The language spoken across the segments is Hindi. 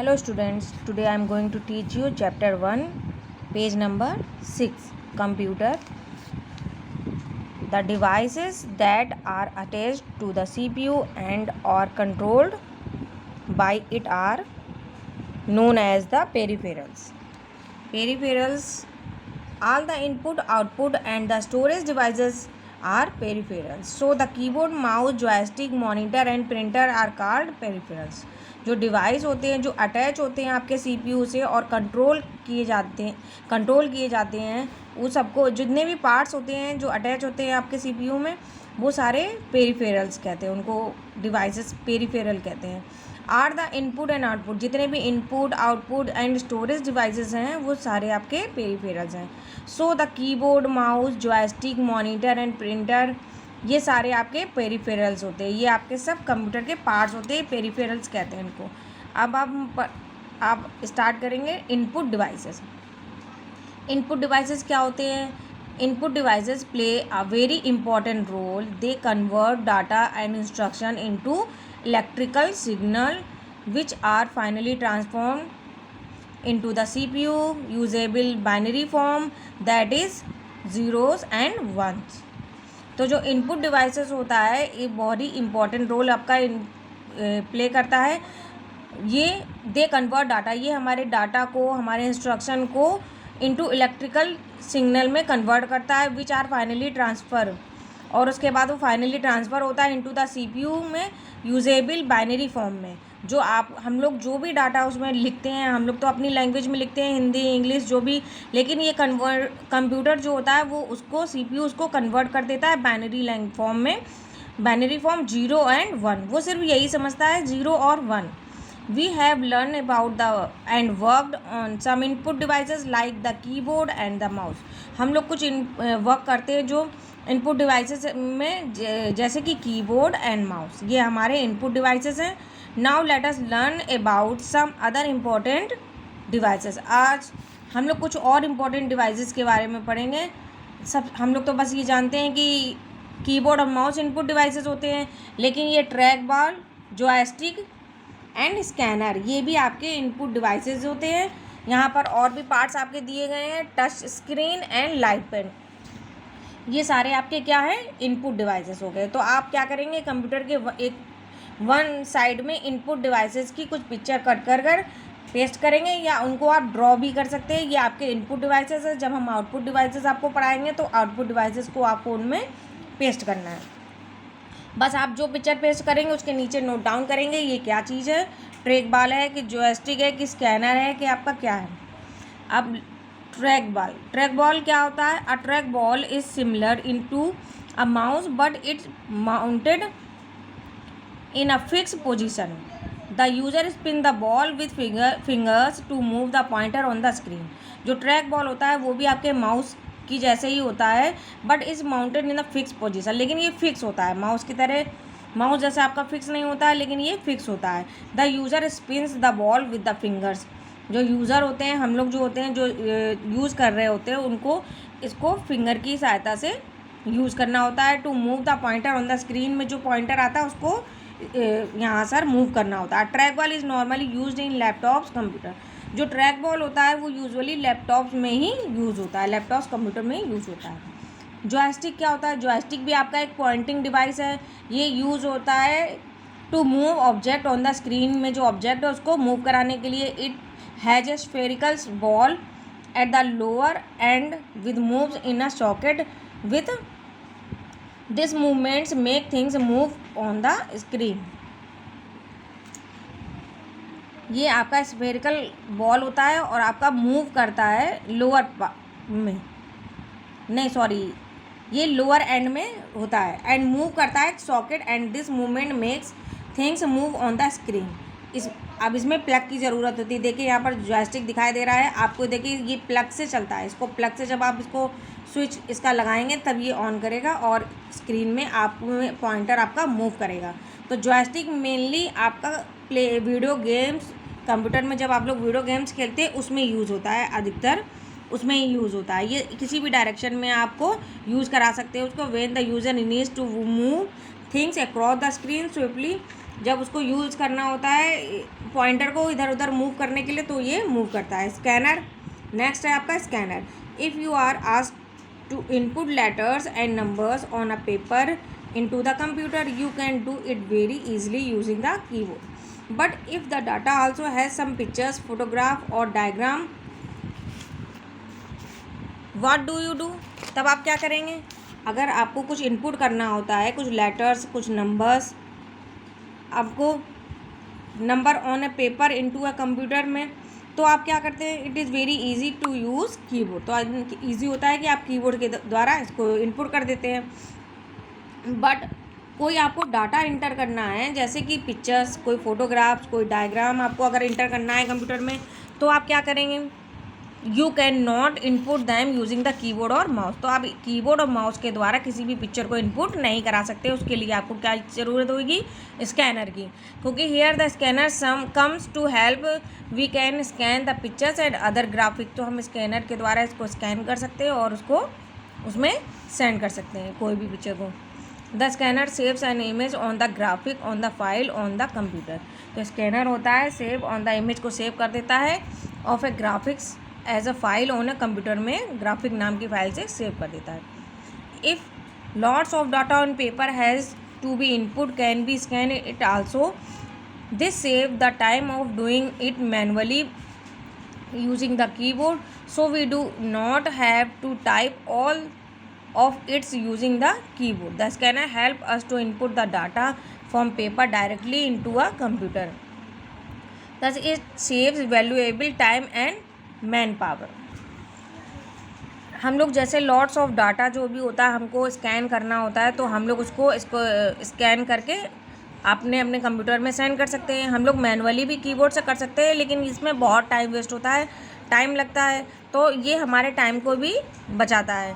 Hello students, today I am going to teach you chapter 1, page number 6, computer. The devices that are attached to the CPU and are controlled by it are known as the peripherals. Peripherals, all the input, output and the storage devices are peripherals. So the keyboard, mouse, joystick, monitor and printer are called peripherals. जो डिवाइस होते हैं, जो अटैच होते हैं आपके सीपीयू से और कंट्रोल किए जाते हैं वो सबको, जितने भी पार्ट्स होते हैं जो अटैच होते हैं आपके सीपीयू में, वो सारे पेरिफेरल्स कहते हैं, उनको डिवाइसेस पेरिफेरल कहते हैं. Are the input and output, जितने भी input, output and storage devices हैं वो सारे आपके पेरिफेरल्स हैं. So the keyboard, mouse, joystick, monitor and printer, ये सारे आपके पेरिफेरल्स होते हैं. ये आपके सब कंप्यूटर के पार्ट्स होते हैं, पेरिफेरल्स कहते हैं इनको. अब आप स्टार्ट करेंगे इनपुट डिवाइसेस. इनपुट डिवाइसेस क्या होते हैं? Input devices play a very important role. They convert data and instruction into electrical signal which are finally transformed into the CPU usable binary form, that is zeros and ones. तो जो इनपुट डिवाइसेस होता है ये बहुत ही इम्पॉर्टेंट रोल आपका प्ले करता है. ये दे कन्वर्ट डाटा, ये हमारे डाटा को, हमारे इंस्ट्रक्शन को इनटू इलेक्ट्रिकल सिग्नल में कन्वर्ट करता है, विच आर फाइनली ट्रांसफ़र, और उसके बाद वो फाइनली ट्रांसफ़र होता है इनटू द सीपीयू में यूजेबल बाइनरी फॉर्म में. जो हम लोग जो भी डाटा उसमें लिखते हैं, हम लोग तो अपनी लैंग्वेज में लिखते हैं, हिंदी, इंग्लिश, जो भी, लेकिन ये कंप्यूटर जो होता है वो उसको सीपीयू उसको कन्वर्ट कर देता है बाइनरी फॉर्म में. बाइनरी फॉर्म 0 एंड 1, वो सिर्फ यही समझता है 0 और 1. We have learned about the and worked on some input devices like the keyboard and the mouse. हम लोग कुछ वर्क करते हैं जो इनपुट डिवाइसेस में, जैसे कि कीबोर्ड एंड माउस, ये हमारे इनपुट डिवाइसेस हैं. Now let us learn about some other important devices. आज हम लोग कुछ और इम्पोर्टेंट डिवाइसेस के बारे में पढ़ेंगे. हम लोग तो बस ये जानते हैं कि कीबोर्ड और माउस इनपुट डिवाइसेस होते हैं, लेकिन ये track ball, joystick and scanner, ये भी आपके इनपुट डिवाइसेस होते हैं. यहाँ पर और भी पार्ट्स आपके दिए गए हैं, touch screen and light pen, ये सारे आपके क्या है, इनपुट डिवाइसेस हो गए. तो आप क्या करेंगे, कंप्यूटर के एक वन साइड में इनपुट डिवाइसेस की कुछ पिक्चर कट कर पेस्ट करेंगे, या उनको आप ड्रॉ भी कर सकते हैं. ये आपके इनपुट डिवाइसेस है. जब हम आउटपुट डिवाइसेस आपको पढ़ाएंगे तो आउटपुट डिवाइसेस को आपको उनमें पेस्ट करना है. बस आप जो पिक्चर पेस्ट करेंगे उसके नीचे नोट डाउन करेंगे ये क्या चीज़ है, ट्रैक बॉल है कि जॉयस्टिक है कि स्कैनर है कि आपका क्या है. अब ट्रैक बॉल क्या होता है? A track ball is similar into a mouse but it's mounted in a fix position. The user spin the ball with fingers to move the pointer on the screen. जो ट्रैक बॉल होता है वो भी आपके माउस की जैसे ही होता है, but is mounted in a fix position, लेकिन ये फिक्स होता है माउस की तरह. माउस जैसे आपका फिक्स नहीं होता है, लेकिन ये फिक्स होता है. The user spins the ball with the fingers. जो यूज़र होते हैं, हम लोग जो होते हैं, जो यूज़ कर रहे होते हैं, उनको इसको फिंगर की सहायता से यूज़ करना होता है. To move the pointer on the screen में जो पॉइंटर आता है उसको यहाँ सर मूव करना होता है. Track ball is normally used in laptops computer. जो ट्रैक बॉल होता है वो यूजुअली लैपटॉप्स में ही यूज़ होता है, लैपटॉप्स कंप्यूटर में ही यूज़ होता है. जॉयस्टिक क्या होता है? जॉयस्टिक भी आपका एक पॉइंटिंग डिवाइस है. ये यूज़ होता है to move object on the screen में, जो ऑब्जेक्ट है उसको मूव कराने के लिए. It has a spherical ball at the lower end with moves in a socket with this movements make things move on the screen. ये आपका स्फेरिकल बॉल होता है और आपका मूव करता है लोअर में, नहीं सॉरी, ये लोअर एंड में होता है एंड मूव करता है socket and this movement makes things move on the screen. अब इसमें प्लग की ज़रूरत होती है. देखिए यहाँ पर जॉयस्टिक दिखाई दे रहा है आपको, देखिए ये प्लग से चलता है. इसको प्लग से जब आप इसको स्विच इसका लगाएंगे तब ये ऑन करेगा और स्क्रीन में आप पॉइंटर आपका मूव करेगा. तो जॉयस्टिक मेनली आपका वीडियो गेम्स, कंप्यूटर में जब आप लोग वीडियो गेम्स खेलते हैं उसमें यूज़ होता है, अधिकतर उसमें ही यूज़ होता है. ये किसी भी डायरेक्शन में आपको यूज़ करा सकते हैं उसको. When the user needs to move things across the screen swiftly जब उसको यूज़ करना होता है पॉइंटर को इधर उधर मूव करने के लिए, तो ये मूव करता है। स्कैनर, नेक्स्ट है आपका scanner. If you are asked to input letters and numbers on a paper into the computer, you can do it very easily using the keyboard. But if the data also has some pictures, photograph or diagram, what do you do? तब आप क्या करेंगे? अगर आपको कुछ इनपुट करना होता है, कुछ लेटर्स, कुछ नंबर्स, आपको number on a paper into a computer में, तो आप क्या करते हैं? It is very easy to use keyboard. तो ईजी होता है कि आप कीबोर्ड के द्वारा इसको इनपुट कर देते हैं। बट कोई आपको डाटा इंटर करना है, जैसे कि पिक्चर्स, कोई फोटोग्राफ्स, कोई डायग्राम आपको अगर इंटर करना है कंप्यूटर में, तो आप क्या करेंगे? You can not input them using the keyboard और माउस। तो आप कीबोर्ड और माउस के द्वारा किसी भी पिक्चर को इनपुट नहीं करा सकते। उसके लिए आपको क्या ज़रूरत होगी? स्कैनर की, क्योंकि here the scanner some comes to help, we can scan the pictures and other graphic. तो हम स्कैनर के द्वारा इसको स्कैन कर सकते हैं और उसको उसमें सेंड कर सकते हैं कोई भी पिक्चर को। The scanner saves an image on the graphic on the file on the computer. तो स्कैनर होता है सेव ऑन द इमेज को सेव कर देता है of a graphics as a file on a computer में ग्राफिक नाम की फाइल से सेव कर देता है। If lots of data on paper has to be input can be scan it also, this save the time of doing it manually using the keyboard, so we do not have to type all of its using the keyboard. The scanner help us to input the data from paper directly into a computer, thus it saves valuable time and manpower. हम लोग जैसे लॉट्स ऑफ डाटा जो भी होता है हमको स्कैन करना होता है, तो हम लोग उसको स्कैन करके अपने अपने कंप्यूटर में सेंड कर सकते हैं। हम लोग मैनुअली भी कीबोर्ड से कर सकते हैं, लेकिन इसमें बहुत टाइम वेस्ट होता है, टाइम लगता है। तो ये हमारे टाइम को भी बचाता है,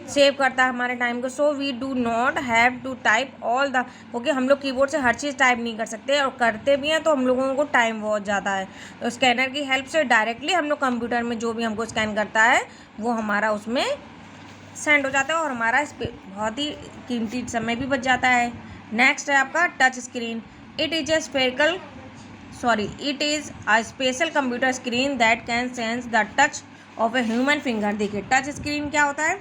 सेव करता है हमारे टाइम को। So we do not have to type all the, क्योंकि हम लोग कीबोर्ड से हर चीज़ टाइप नहीं कर सकते, और करते भी हैं तो हम लोगों को टाइम बहुत ज़्यादा है। तो स्कैनर की हेल्प से डायरेक्टली हम लोग कंप्यूटर में जो भी हमको स्कैन करता है वो हमारा उसमें सेंड हो जाता है, और हमारा इस पर बहुत ही कीमती समय भी बच जाता है। नेक्स्ट है आपका touch screen. It is a special computer screen that can sense the touch of a human finger. देखिए टच स्क्रीन क्या होता है?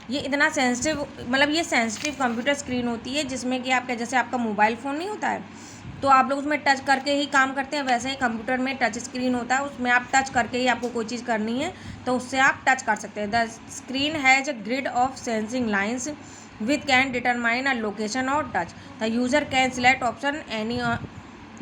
ये इतना सेंसिटिव, मतलब ये सेंसिटिव कंप्यूटर स्क्रीन होती है जिसमें कि आपका जैसे आपका मोबाइल फ़ोन नहीं होता है, तो आप लोग उसमें टच करके ही काम करते हैं, वैसे ही कंप्यूटर में टच स्क्रीन होता है, उसमें आप टच करके ही आपको कोई चीज़ करनी है तो उससे आप टच कर सकते हैं। The screen has a grid of sensing lines with can determine a location और touch. The user can select option any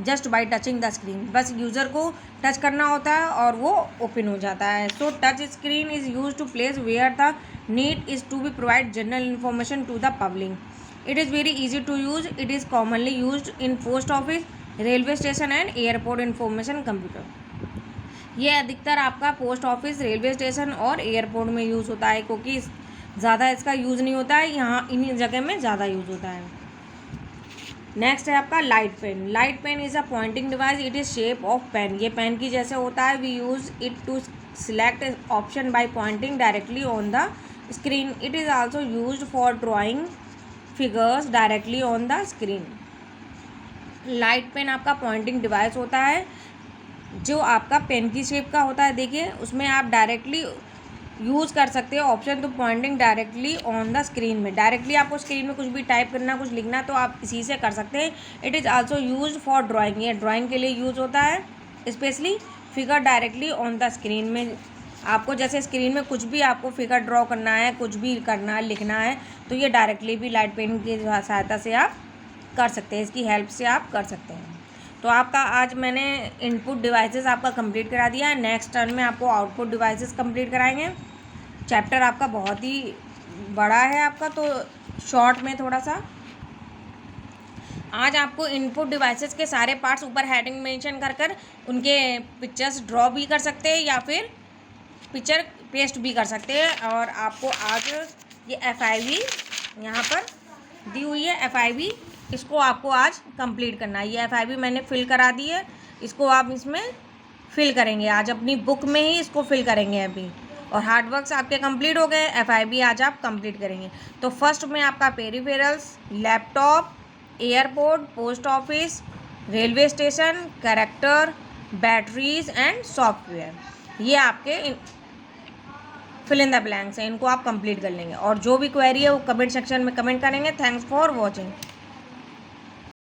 just by touching the screen. बस यूज़र को टच करना होता है और वो ओपन हो जाता है। So touch screen is use to place where the need is to be provide general information to the public. It is very easy to use. It is commonly used in post office, railway station and airport information computer. ये अधिकतर आपका पोस्ट ऑफिस, रेलवे स्टेशन और एयरपोर्ट में यूज़ होता है, क्योंकि ज़्यादा इसका यूज़ नहीं होता है, यहाँ इन्हीं जगह में ज़्यादा यूज़ होता है। नेक्स्ट है आपका light pen. Light pen is a pointing device. It is shape of pen. ये पेन की जैसे होता है। We use it to select option by pointing directly on the screen. It is also used for drawing figures directly on the screen. Light pen आपका पॉइंटिंग डिवाइस होता है जो आपका पेन की शेप का होता है। देखिए उसमें आप डायरेक्टली यूज़ कर सकते हो ऑप्शन, तो pointing directly on the screen में। डायरेक्टली आपको स्क्रीन में कुछ भी टाइप करना, कुछ लिखना, तो आप इसी से कर सकते हैं। It is also use for drawing. ये ड्राइंग के लिए यूज़ होता है, specially figure directly on the screen में। आपको जैसे स्क्रीन में कुछ भी आपको फिगर ड्रॉ करना है, कुछ भी करना है, लिखना है, तो ये डायरेक्टली भी लाइट पेन की सहायता से आप कर सकते हैं, इसकी हेल्प से आप कर सकते हैं। तो आपका आज मैंने इनपुट डिवाइसेस आपका कंप्लीट करा दिया है। नेक्स्ट टर्न में आपको आउटपुट डिवाइसेस कंप्लीट कराएंगे। चैप्टर आपका बहुत ही बड़ा है आपका, तो शॉर्ट में थोड़ा सा आज आपको इनपुट डिवाइसेस के सारे पार्ट्स ऊपर हेडिंग मेंशन कर कर उनके पिक्चर्स ड्रॉ भी कर सकते हैं या फिर पिक्चर पेस्ट भी कर सकते हैं। और आपको आज ये FIV यहाँ पर दी हुई है, FIV, इसको आपको आज कंप्लीट करना है। ये FIV मैंने फिल करा दी है, इसको आप इसमें फिल करेंगे आज, अपनी बुक में ही इसको फिल करेंगे अभी। और हार्डवर्क्स आपके कंप्लीट हो गए, FIV आज आप कंप्लीट करेंगे। तो फर्स्ट में आपका peripherals, laptop, airport, post office, railway station, character, batteries and software. ये आपके फिल इन द ब्लैंक्स हैं, इनको आप कंप्लीट कर लेंगे। और जो भी क्वेरी है वो कमेंट सेक्शन में कमेंट करेंगे। Thanks for watching.